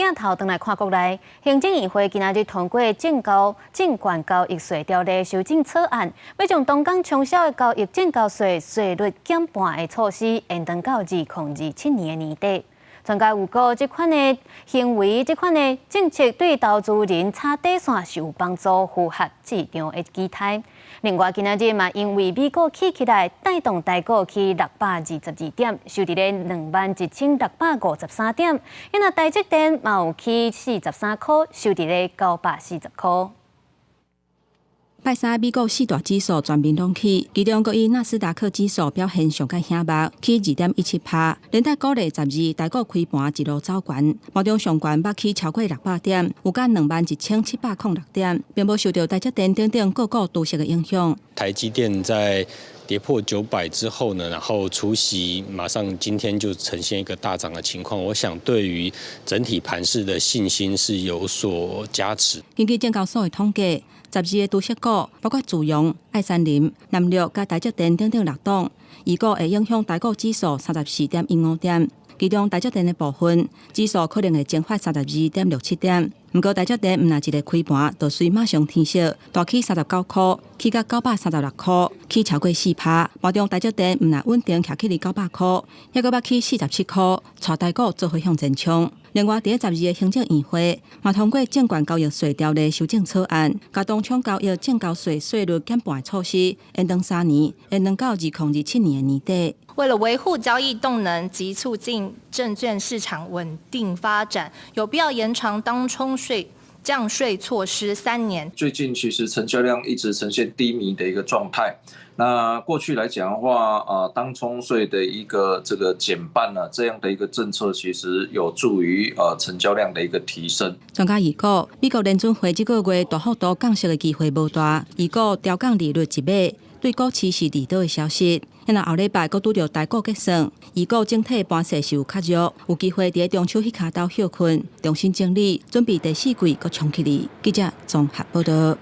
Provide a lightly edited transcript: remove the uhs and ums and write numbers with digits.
镜头转来看国内，行政院会今仔日通过证券交易税条例修正草案，要将东港冲销的交易证交税税率减半的措施延长到2027年的年底。专家有估，这款的行为、这款的政策对投资人插底线是有帮助，符合市场的期待。另外，今仔日嘛，因为美股起来，带动台股去622点，收伫咧21653点。因那台积电嘛有去43块，收伫咧940块。拜三，美国四大指数全面拢起，其中国以纳斯达克指数表现上较显目，起2.17%。连带股市12，台股开盘一路走悬，盘中上悬捌起超过600点，有甲21706点，并无受到台积电等个股除息的影响。台积电在跌破900之后呢，然后除息马上今天就呈现一个大涨的情况，我想对于整体盘势的信心是有所加持。根据证交所的统计，12个除息股包括自用、爱山林、南绿、甲台积电等6档，伊股会影响台股指数34.15点。其中台积电的部分指数可能会蒸发32.67点。不过台积电唔那一个开盘，就随马上天色大起39块，起到936块，起超过4%。盘中台积电唔那稳定徛起伫900块，还阁捌起47块，带台股做回向前冲。另外，第12个行政院会嘛通过证券交易税条例修正草案，甲东厂交易证交税税率减半的措施延长3年，延长到2027年的年底。为了维护交易动能及促进证券市场稳定发展，有必要延长当冲降税措施3年。最近其实成交量一直呈现低迷的一个状态。那过去来讲的话，当冲税的一个这个减半呢，这样的一个政策其实有助于成交量的一个提升。专家预估，美国联准会这个月大幅度降息的机会无大，预估调降利率一码，对股市是利多的消息。因为后礼拜阁拄到台股结算，预估整体盘势是有较弱，有机会伫中秋迄卡刀休困，重新整理，准备第4季阁冲起嚟。记者综合报道。